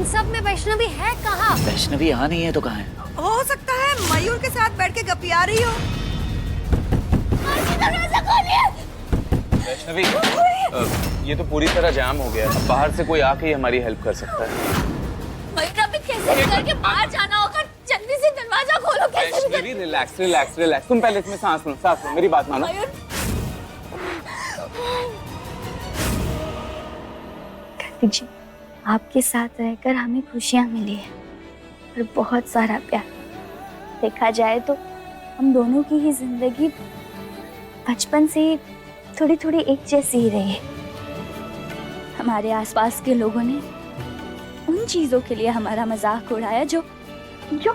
सब में वैष्णवी है कहाँ? वैष्णवी यहाँ नहीं है तो कहाँ है? हो सकता है मयूर के साथ बैठ के गपिया रही हो। दरवाजा खोलिए। वैष्णवी, ये तो पूरी तरह जाम हो गया है। बाहर से कोई आके ही हमारी हेल्प कर सकता है। मयूर अभी कैसे भी करके बाहर जाना होगा, जल्दी से दरवाजा खोलो। कैसे भी वैष्णवी रिलैक्स रिलैक्स रिलैक्स। तुम पहले इसमें सांस लो, मेरी बात मानो। मयूर कार्तिक जी, आपके साथ रहकर हमें खुशियाँ मिली है और बहुत सारा प्यार। देखा जाए तो हम दोनों की ही जिंदगी बचपन से ही थोड़ी थोड़ी एक जैसी ही रही है। हमारे आसपास के लोगों ने उन चीजों के लिए हमारा मजाक उड़ाया जो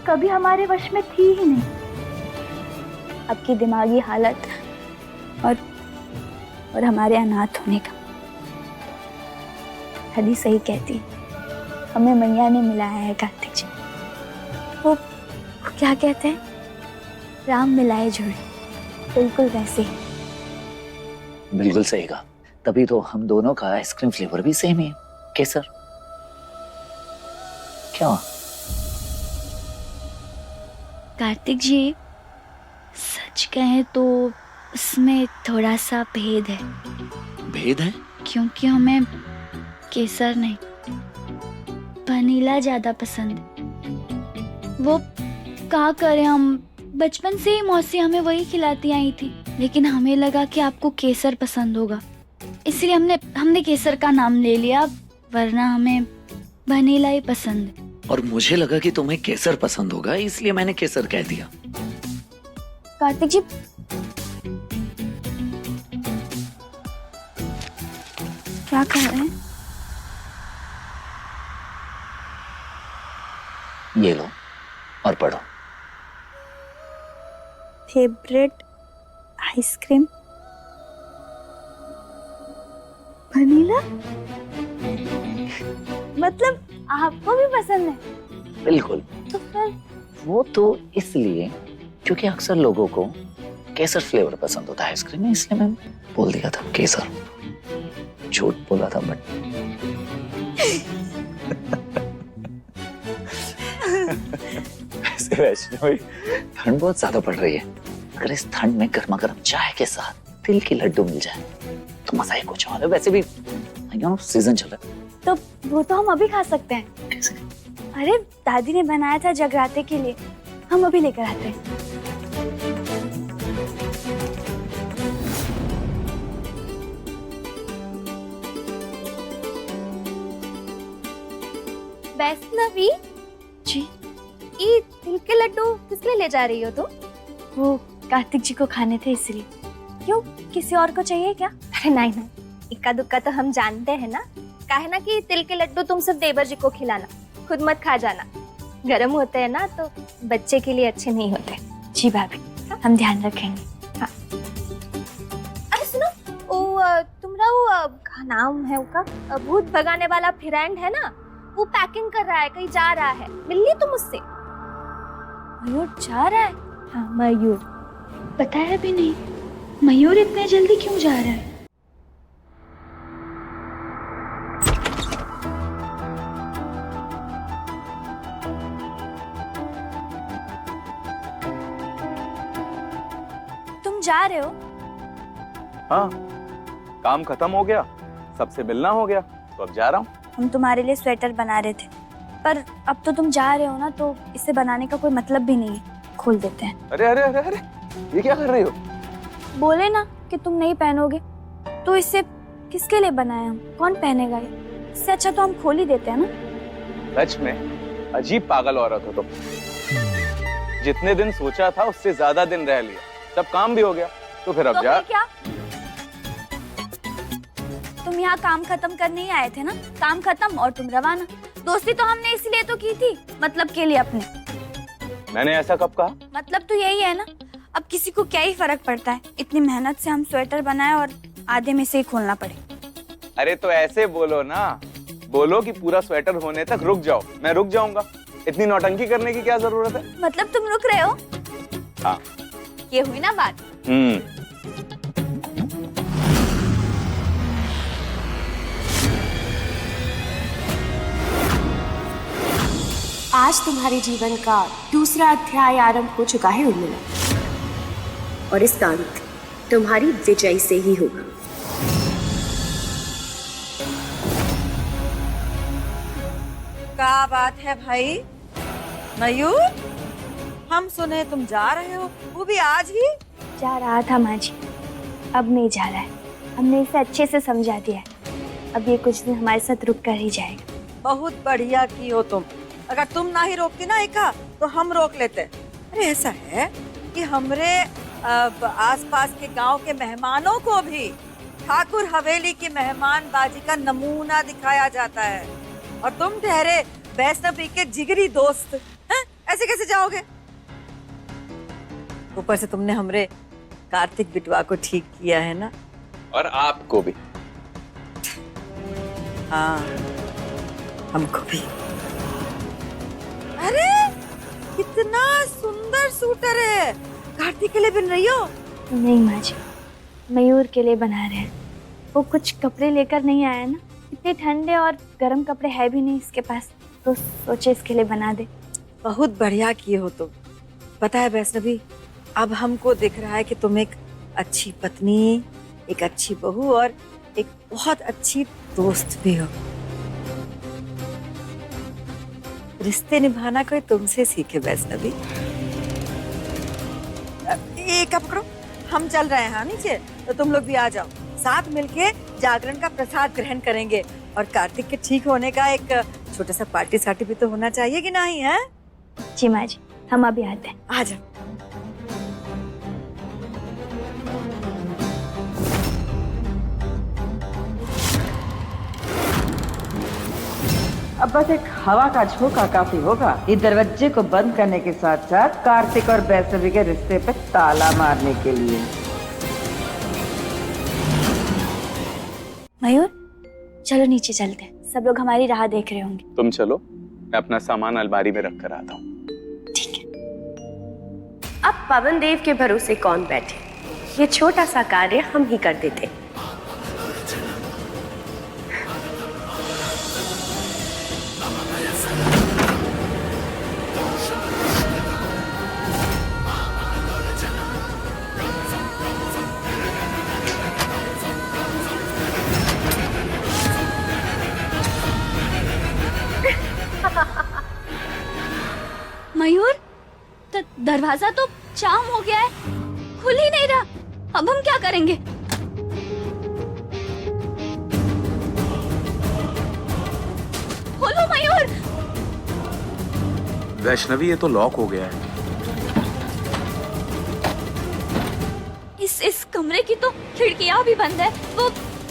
कभी हमारे वश में थी ही नहीं। आपकी दिमागी हालत और हमारे अनाथ होने का। हदी सही कहती है, हमें मैया ने मिलाया है कार्तिक जी। वो क्या कहते हैं, राम मिलाए जोड़े, बिल्कुल वैसे ही। बिल्कुल सही कहा। तभी तो हम दोनों का आइसक्रीम फ्लेवर भी सेम ही है, केसर। क्या? कार्तिक जी, सच कहें तो उसमें थोड़ा सा भेद है। भेद है? क्योंकि हमें केसर नहीं, वनीला ज्यादा पसंद है। वो क्या करें, हम बचपन से ही मौसी हमें वही खिलाती आई थी, लेकिन हमें लगा कि आपको केसर पसंद होगा, इसलिए हमने केसर का नाम ले लिया, वरना हमें वनीला ही पसंद है। और मुझे लगा कि तुम्हें केसर पसंद होगा, इसलिए मैंने केसर कह दिया। कार्तिक जी, क्या कर रहे हैं? ये लो और पढ़ो। फेवरेट आइसक्रीम वनीला, मतलब आपको भी पसंद है? बिल्कुल। तो फिर वो तो इसलिए क्योंकि अक्सर लोगों को केसर फ्लेवर पसंद होता है आइसक्रीम में, इसलिए मैं बोल दिया था केसर। झूठ बोला था बट ऐसे वैष्णवी, ठंड बहुत ज्यादा पड़ रही है। अगर इस ठंड में गर्मा गर्म चाय के साथ तिल के लड्डू मिल जाए तो मजा ही कुछ और है। वैसे भी सीजन चल रहा है। तो वो तो हम अभी खा सकते हैं। कैसे? अरे दादी ने बनाया था जगराते के लिए, हम अभी लेकर आते हैं। वैष्णवी जी, ये तिल के लड्डू किस लिए ले जा रही हो तुम? वो कार्तिक जी को खाने थे इसलिए। क्यों, किसी और को चाहिए क्या? अरे नहीं नहीं, इक्का दुक्का तो हम जानते हैं ना। काहे ना कि तिल के लड्डू तुम सिर्फ देवर जी को खिलाना, खुद मत खा जाना। गर्म होते हैं ना तो बच्चे के लिए अच्छे नहीं होते। जी भाभी, हम ध्यान रखेंगे। हाँ। अरे सुनो, तुम्हारा वो क्या नाम है उसका, भूत भगाने वाला फ्रेंड है ना, वो पैकिंग कर रहा है, कहीं जा रहा है, मिल ली तुम उससे? मयूर जा रहा है? हाँ मयूर। बताया भी नहीं। मयूर इतने जल्दी क्यों जा रहा है? तुम जा रहे हो? हाँ, काम खत्म हो गया, सबसे मिलना हो गया, तो अब जा रहा हूँ। हम तुम्हारे लिए स्वेटर बना रहे थे, पर अब तो तुम जा रहे हो ना, तो इसे बनाने का कोई मतलब भी नहीं है। खोल देते हैं। अरे अरे अरे अरे, ये क्या कर रही हो? बोले ना कि तुम नहीं पहनोगे, तो इसे किसके लिए बनाया हम? कौन पहनेगा ये? इससे अच्छा तो हम खोल ही देते हैं ना। सच में अजीब पागल औरत हो तुम। जितने दिन सोचा था उससे ज्यादा दिन रह लिया, सब काम भी हो गया, तो फिर अब तो जा। फिर क्या? तुम यहाँ काम खत्म करने ही आए थे ना, काम खत्म और तुम रवाना। दोस्ती तो हमने इसलिए तो की थी, मतलब के लिए अपने। मैंने ऐसा कब कहा? मतलब तो यही है ना, अब किसी को क्या ही फर्क पड़ता है, इतनी मेहनत से हम स्वेटर बनाए और आधे में से ही खोलना पड़े। अरे तो ऐसे बोलो ना, बोलो कि पूरा स्वेटर होने तक रुक जाओ, मैं रुक जाऊंगा। इतनी नौटंकी करने की क्या जरूरत है? मतलब तुम रुक रहे हो? हाँ। ये हुई ना बात। आज तुम्हारे जीवन का दूसरा अध्याय आरंभ हो चुका है उर्मिला, और इसका अंत तुम्हारी विजय से ही होगा। क्या बात है भाई मयूर, हम सुने तुम जा रहे हो, वो भी आज ही? जा रहा था माँ जी, अब नहीं जा रहा है। हमने इसे अच्छे से समझा दिया है, अब ये कुछ दिन हमारे साथ रुक कर ही जाएगा। बहुत बढ़िया की हो तुम। अगर तुम ना ही रोकती ना एका तो हम रोक लेते। अरे ऐसा है कि हमरे आसपास के गांव के मेहमानों को भी ठाकुर हवेली की मेहमानबाजी का नमूना दिखाया जाता है, और तुम ठहरे वैष्णवी के जिगरी दोस्त हैं? ऐसे कैसे जाओगे? ऊपर से तुमने हमरे कार्तिक बिटवा को ठीक किया है ना, और आपको भी। हाँ हमको भी। अरे कितना सुंदर सूटर है, कार्तिक के लिए बन रही हो? नहीं माँ जी, मयूर के लिए बना रहे हैं। वो कुछ कपड़े लेकर नहीं आया ना, इतने ठंडे और गर्म कपड़े है भी नहीं इसके पास, तो सोचे इसके लिए बना दे। बहुत बढ़िया किए हो तुम। पता है वैष्णवी, अब हमको दिख रहा है कि तुम एक अच्छी पत्नी, एक अच्छी बहू और एक बहुत अच्छी दोस्त भी हो। रिश्ते निभाना कोई तुमसे सीखे वैष्णवी। एक पकड़ो, हम चल रहे हैं नीचे, तो तुम लोग भी आ जाओ, साथ मिलके जागरण का प्रसाद ग्रहण करेंगे। और कार्तिक के ठीक होने का एक छोटा सा पार्टी सार्टी भी तो होना चाहिए कि नहीं है? जी माँ जी, हम अभी आते हैं। आ जाओ। अब बस एक हवा का झोंका काफी होगा ये दरवाजे को बंद करने के साथ साथ कार्तिक और वैष्णवी के रिश्ते पे ताला मारने के लिए। मयूर, चलो नीचे चलते हैं, सब लोग हमारी राह देख रहे होंगे। तुम चलो, मैं अपना सामान अलमारी में रख कर आता हूँ। ठीक है। अब पवन देव के भरोसे कौन बैठे, ये छोटा सा कार्य हम ही कर देते। मयूर, दरवाजा तो जाम हो गया है, खुल ही नहीं रहा। अब हम क्या करेंगे? खोलो मयूर। वैष्णवी, ये तो लॉक हो गया है। इस कमरे की तो खिड़कियां भी बंद है, वो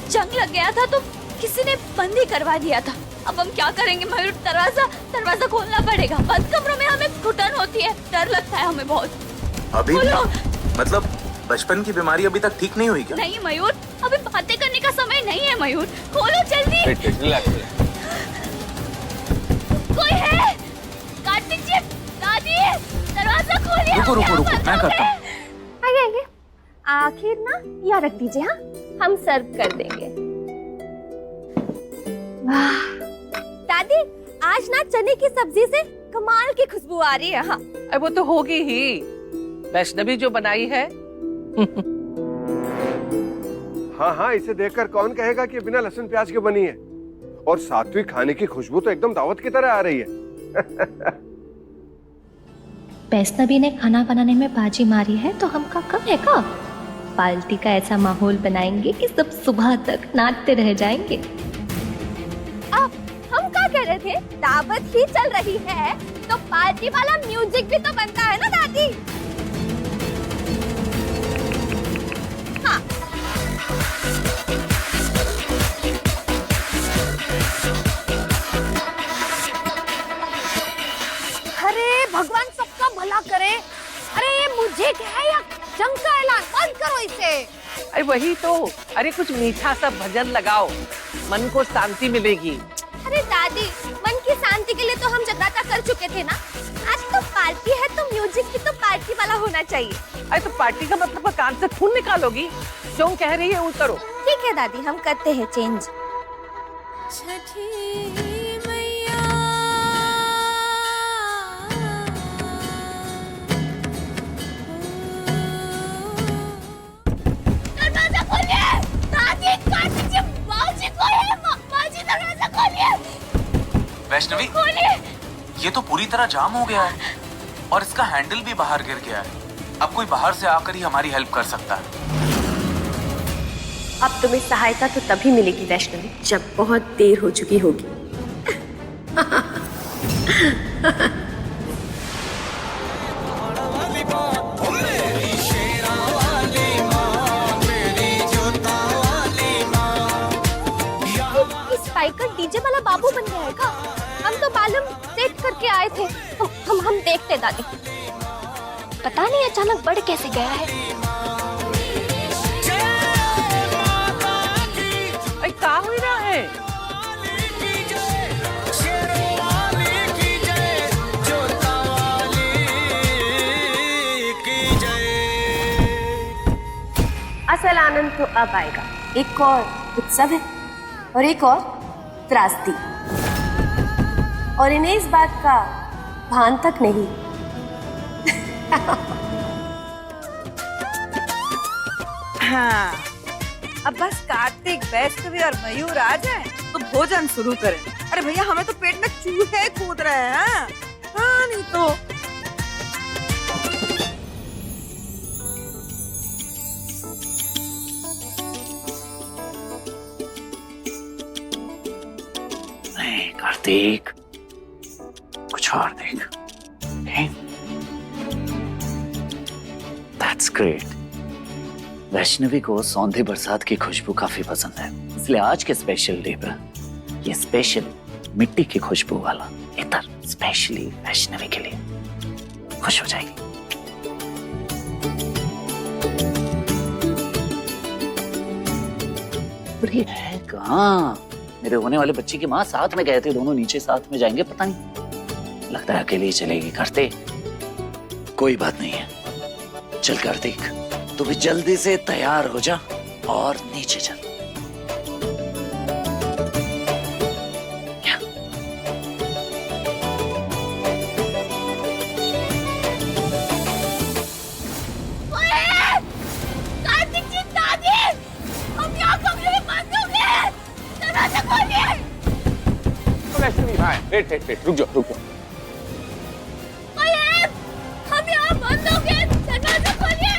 जंग लग गया था तो किसी ने बंद ही करवा दिया था। अब हम क्या करेंगे मयूर? दरवाजा खोलना पड़ेगा। बंद कमरों में हमें घुटन होती है, डर लगता है हमें बहुत। अभी खोलो। मतलब बचपन की बीमारी अभी तक ठीक नहीं हुई क्या? नहीं मयूर, अभी बातें करने का समय नहीं है मयूर, खोलो जल्दी। कोई है? कार्तिक जी, दादी, दरवाजा खोलिए। रुको, मैं करता हूँ। आगे आखिर ना यहाँ रख दीजिए, हाँ हम सर्व कर देंगे। वाह दादी, आज ना चने की सब्जी से कमाल की खुशबू आ रही है। हाँ वो तो होगी ही, वैष्णवी जो बनाई है। हाँ, इसे देखकर कौन कहेगा कि बिना लहसुन प्याज के बनी है। और सात्विक खाने की खुशबू तो एकदम दावत की तरह आ रही है। वैष्णवी ने खाना बनाने में बाजी मारी है तो हम कम है का? पार्टी का ऐसा माहौल बनाएंगे कि सब सुबह तक नाचते रह जाएंगे। हम क्या कह रहे थे, दावत ही चल रही है तो पार्टी वाला म्यूजिक भी तो बनता है ना दादी? हाँ अरे भगवान सबका भला करे। अरे ये मुझे क्या है या जंग का ऐलान? बंद करो इसे। अरे वही तो, अरे कुछ मीठा सा भजन लगाओ, मन को शांति मिलेगी। अरे दादी, मन की शांति के लिए तो हम जगराता कर चुके थे ना, आज तो पार्टी है तो म्यूजिक भी तो पार्टी वाला होना चाहिए। अरे तो पार्टी का मतलब कान से खून निकालोगी? जो कह रही है वो करो। ठीक है दादी, हम करते हैं चेंज। छठी मैया वैष्णवी, खोलिए। ये तो पूरी तरह जाम हो गया है और इसका हैंडल भी बाहर गिर गया है। अब कोई बाहर से आकर ही हमारी हेल्प कर सकता है। अब तुम्हें सहायता तो तभी मिलेगी वैष्णवी, जब बहुत देर हो चुकी होगी। स्पाइकर डीजे वाला बाबू बन गया है का? हम तो मालूम सेट करके आए थे। हम देखते दादी। पता नहीं अचानक बढ़ कैसे गया है। क्या हो रहा है? असल आनंद तो अब आएगा। एक और उत्सव है और एक और त्रासदी, और इन्हें इस बात का भान तक नहीं। हाँ, अब बस कार्तिक, वैष्णवी और मयूर आ जाए तो भोजन शुरू करें। अरे भैया, हमें तो पेट में चूहे कूद रहे हैं। हाँ, नहीं तो नहीं कार्तिक, कुछ और देख। That's great. वैष्णवी को सौंधी बरसात की खुशबू काफी पसंद है, इसलिए आज के स्पेशल डे पर ये स्पेशल मिट्टी की खुशबू वाला इतर स्पेशली वैष्णवी के लिए खुश हो जाएगी। पर ये है कहाँ? मेरे होने वाले बच्चे की माँ साथ में गए थे, दोनों नीचे साथ में जाएंगे, पता नहीं। लगता है अकेले ही चलेगी। कार्तिक, कोई बात नहीं है, चल कार्तिक, तू भी जल्दी से तैयार हो जा और नीचे चल। कार्तिक जी, दादी, हम यहाँ कमरे में बंद हो गए। दरवाजा खोलिए। वैष्णवी, हाँ, वेट, रुक जाओ। हम यहाँ बंद हो गए। दरवाजा खोलिए।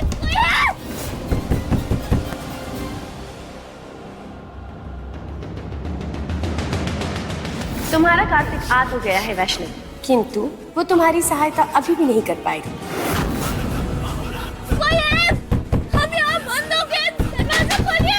तुम्हारा कार्तिक आ तो गया है वैष्णवी, किंतु वो तुम्हारी सहायता अभी भी नहीं कर पाएगा। हम यहाँ बंद हो गए। दरवाजा खोलिए।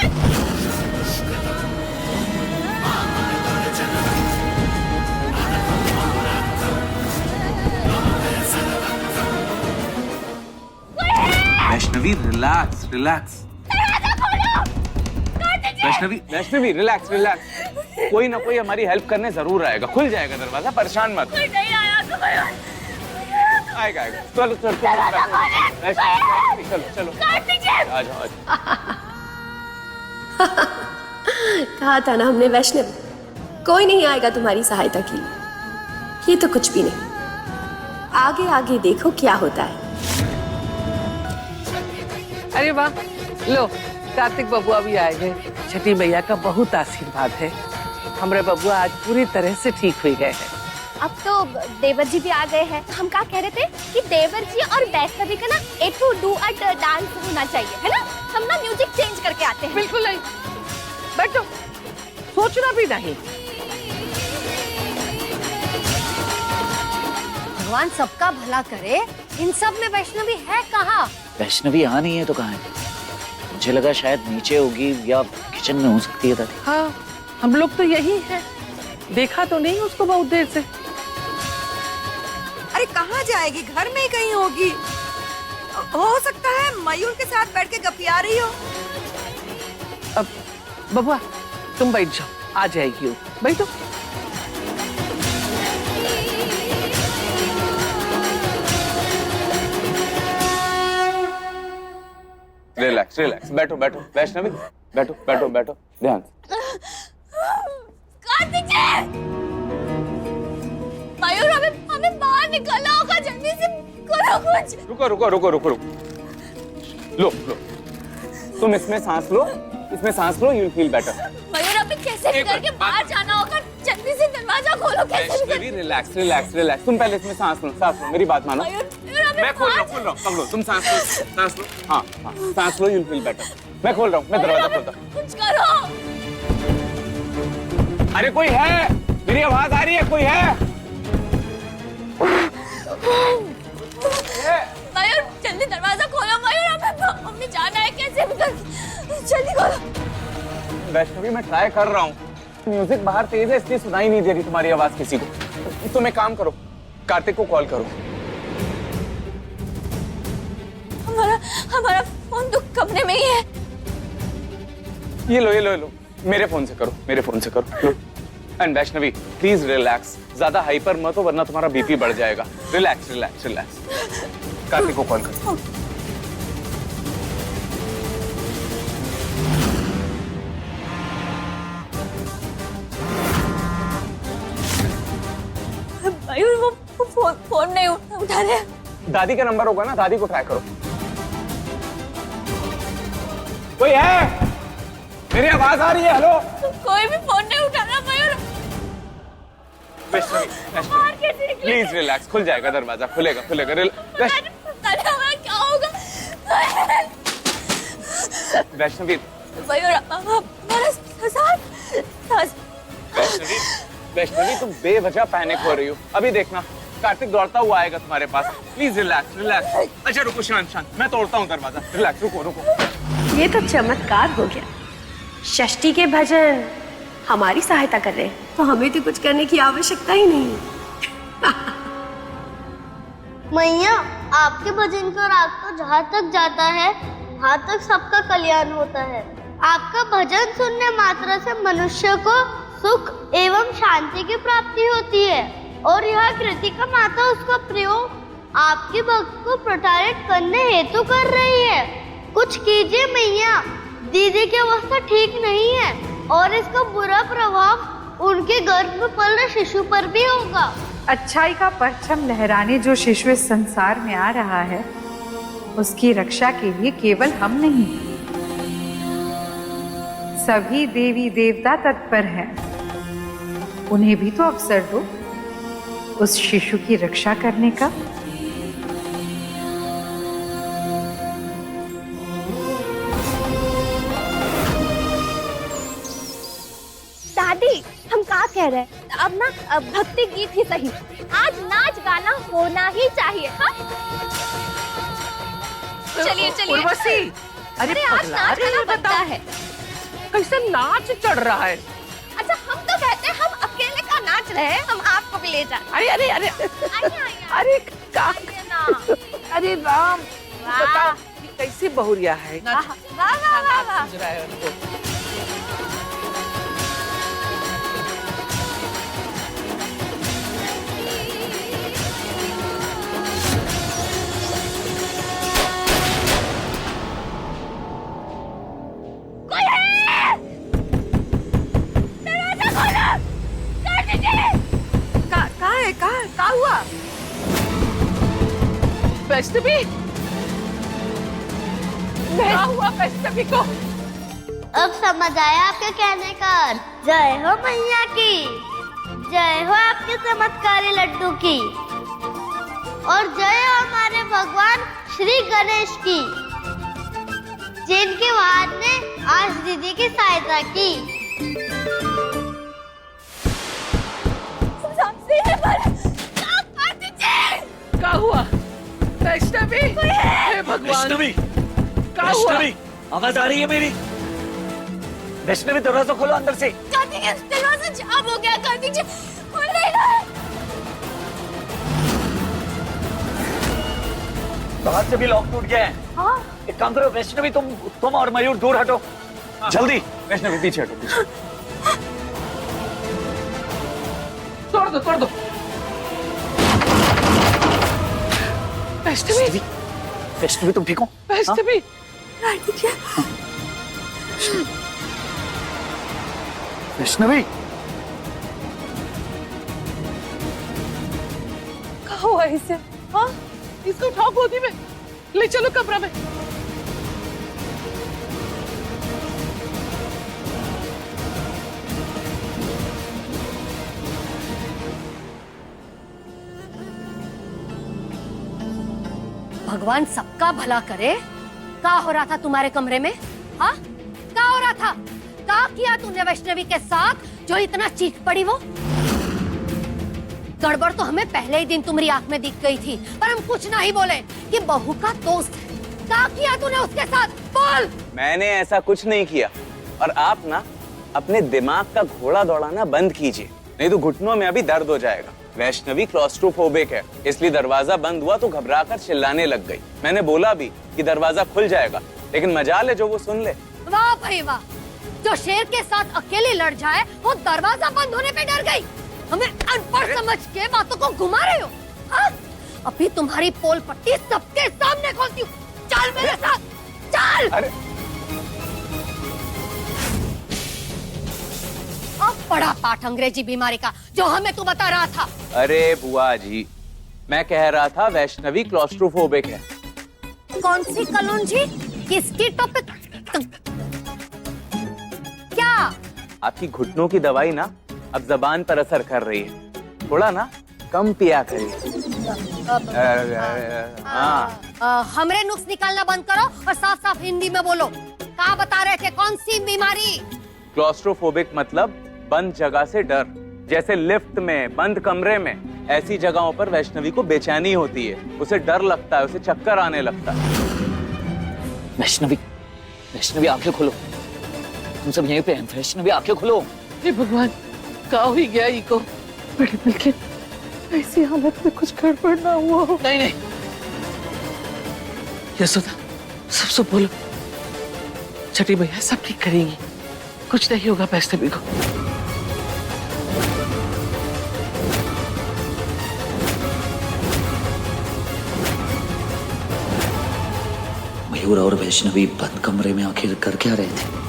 वैष्णवी, रिलैक्स। वैष्णवी, रिलैक्स। कोई ना कोई हमारी हेल्प करने जरूर आएगा। खुल जाएगा दरवाजा, परेशान मत हो। नहीं आया तो आएगा। चलो। चलो। आ जाओ। कहा था ना हमने वैष्णवी, कोई नहीं आएगा तुम्हारी सहायता के लिए। ये तो कुछ भी नहीं, आगे देखो क्या होता है। अरे वाह, लो कार्तिक बबुआ भी आए हैं। छठी मैया का बहुत आशीर्वाद है। हमारे बबुआ आज पूरी तरह से ठीक हो गए हैं। अब तो देवर जी भी आ गए हैं। हम क्या कह रहे थे कि देवर जी और वैष्णवी का ना एक डुएट डांस होना चाहिए, है ना? हम ना म्यूजिक चेंज करके आते हैं। बिल्कुल नहीं, बैठो, सोचना भी नहीं। भगवान सबका भला करे। इन सब में वैष्णवी है कहाँ? वैष्णवी यहाँ नहीं है तो कहाँ है? मुझे लगा शायद नीचे होगी या किचन में हो सकती है दादी। हाँ, हम लोग तो यही हैं। देखा तो नहीं उसको बहुत देर से। अरे कहाँ जाएगी? घर में ही कहीं होगी। हो सकता है मयूर के साथ बैठ के गपिया रही हो। अब बबुआ तुम बैठ जाओ, आ जाएगी वो। बैठो। रिलैक्स। बैठो। वैष्णवी, बैठो। ध्यान। कार्तिक जी! मयूर, हमें बाहर निकलना होगा। जल्दी से करो कुछ। रुको। लो। तुम इसमें सांस लो, यू विल फील बेटर। मयूर, हमें कैसे निकल के बाहर जाना होगा। जल्दी से दरवाजा दरवाजा खोलो कैसे भी वैष्णवी रिलैक्स रिलैक्स रिलैक्स। तुम पहले इसमें सांस लो, मेरी बात मानो। मैं खोल रहा हूँ, पकड़ो, तुम सांस लो। हाँ हाँ, सांस लो, यूल फील बेटर। मैं खोल रहा हूँ, मैं दरवाजा खोलता हूँ। कुछ करो। अरे कोई है, मेरी आवाज आ रही है, कोई है? मयूर जल्दी दरवाजा खोलो मयूर, हमें मम्मी जाना है कैसे भी कर, जल्दी खोलो। वैष्णवी मैं ट्राई कर रहा हूँ, म्यूजिक बाहर तेज है इसलिए सुनाई नहीं दे रही तुम्हारी आवाज किसी को। तुम एक काम करो, कार्तिक को कॉल करो। हमारा फोन तो कमरे में ही है। ये लो, मेरे फोन से करो। एंड वैष्णवी प्लीज रिलैक्स, ज्यादा हाइपर मत हो वरना तुम्हारा बीपी बढ़ जाएगा। Relax relax relax. कार्तिक को कॉल करो। मयूर वो फोन नहीं उठा रहे। दादी का नंबर होगा ना, दादी को ट्राई करो। कोई है? मेरी आवाज आ रही है? हेलो, कोई भी फोन नहीं उठा रहा मयूर। वैष्णवी प्लीज रिलैक्स, खुल जाएगा दरवाजा, खुलेगा। क्या होगा वैष्णवी, मयूर हमारा साथ। वैष्णवी तुम बेवजह पैनिक हो रही हो। अभी देखना कार्तिक दौड़ता हुआ आएगा तुम्हारे पास। Please relax. अच्छा रुको, शांत, मैं तोड़ता हूँ दरवाजा। रिलैक्स, रुको। ये तो चमत्कार हो गया। षष्ठी के भजन हमारी सहायता कर रहे हैं, तो हमें तो कुछ करने की आवश्यकता ही नहीं। मैया, आपके भजन का राग तो जहाँ तक जाता है वहाँ तक सबका कल्याण होता है। आपका भजन सुनने मात्र से मनुष्य को सुख एवं शांति की प्राप्ति होती है, और यह कृतिका माता उसका प्रयोग आपके भक्त को प्रताड़ित करने हेतु कर रही है। कुछ कीजिए मैया, दीदी की अवस्था ठीक नहीं है और इसका बुरा प्रभाव उनके गर्भ में पल रहे शिशु पर भी होगा। अच्छाई का परचम लहराने जो शिशु इस संसार में आ रहा है, उसकी रक्षा के लिए केवल हम नहीं, सभी देवी देवता तत्पर हैं। उन्हें भी तो अवसर दो उस शिशु की रक्षा करने का। दादी, हम क्या कह रहे हैं? अब ना भक्ति गीत ही सही, आज नाच गाना होना ही चाहिए। हाँ? चलिए। उर्वशी, अरे आज नाच गाना बनता है। कैसे नाच चढ़ रहा है? अच्छा हम तो कहते हैं हम अकेले का नाच रहे हैं, हम आपको भी ले जाते। अरे अरे राम, बताओ ये कैसी बहुरिया है? वाह। सूझ रहा है उनको। क्या हुआ? वैष्णवी, क्या हुआ वैष्णवी को? अब समझ आया आपके कहने का। जय हो मैया की, जय हो आपके चमत्कारी लड्डू की, और जय हो हमारे भगवान श्री गणेश की, जिनके वाहन ने आज दीदी की सहायता की। क्या हुआ वैष्णवी? हे भगवान, वैष्णवी, क्या हुआ? आवाज आ रही है मेरी? वैष्णवी दरवाजा खोलो अंदर से। दरवाजा जाम हो गया कार्तिक जी, खोल नहीं रहा है। बाहर से भी लॉक टूट गया है। हाँ? एक काम करो वैष्णवी, तुम और मयूर दूर हटो। जल्दी। वैष्णवी पीछे हटो, पीछे। तोड़ दो। वैष्णवी तुम ठीक हो? वैष्णवी, वैष्णवी क्या हुआ इसे? हाँ? इसको उठाओ गोदी में, ले चलो कमरा में। भगवान सबका भला करे। क्या हो रहा था तुम्हारे कमरे में? हाँ, क्या हो रहा था? क्या किया तूने वैष्णवी के साथ जो इतना चीख पड़ी? वो गड़बड़ तो हमें पहले ही दिन तुम्हारी आंख में दिख गई थी, पर हम कुछ नहीं बोले कि बहू का दोस्त है। क्या किया तूने उसके साथ? बोल। मैंने ऐसा कुछ नहीं किया। और आप ना अपने दिमाग का घोड़ा दौड़ाना बंद कीजिए, नहीं तो घुटनों में अभी दर्द हो जाएगा। वैष्णवी क्लॉस्ट्रोफोबिक है, इसलिए दरवाजा बंद हुआ तो घबराकर चिल्लाने लग गई। मैंने बोला भी कि दरवाजा खुल जाएगा, लेकिन मजाल है जो वो सुन ले। वाह भाई वाह, जो शेर के साथ अकेले लड़ जाए वो दरवाजा बंद होने पे डर गई। हमें अनपढ़ समझ के बातों को घुमा रहे हो? हाँ? अभी तुम्हारी पोल पट्टी सबके सामने खोलती हूँ। चल मेरे साथ, चल। अरे अब पढ़ा पाठ अंग्रेजी बीमारी का जो हमें तू बता रहा था। अरे बुआ जी, मैं कह रहा था वैष्णवी क्लॉस्ट्रोफोबिक है। कौन सी कलौंजी? किसकी टॉपिक? क्या? आपकी घुटनों की दवाई ना अब जबान पर असर कर रही है, थोड़ा ना कम पिया करिए। हाँ, हमरे नुक्स निकालना बंद करो और साफ साफ हिंदी में बोलो। क्या बता रहे थे? कौन सी बीमारी? क्लॉस्ट्रोफोबिक मतलब बंद जगह से डर, जैसे लिफ्ट में, बंद कमरे में। ऐसी जगहों पर वैष्णवी को बेचैनी होती है, उसे डर लगता है, उसे चक्कर आने लगता है। वैष्णवी, वैष्णवी आंखें खोलो, तुम सब यहीं पे हैं। वैष्णवी आंखें खोलो। हे भगवान, का हो ही गया इको? बड़े बल्कि ऐसी हालत में कुछ गड़बड़ ना हुआ हो। नहीं नहीं, यशोदा, सब बोलो। छठी भैया सब ठीक करेंगी, कुछ नहीं होगा वैष्णवी को। मयूर और वैष्णवी बंद कमरे में आखिर कर क्या रहे थे?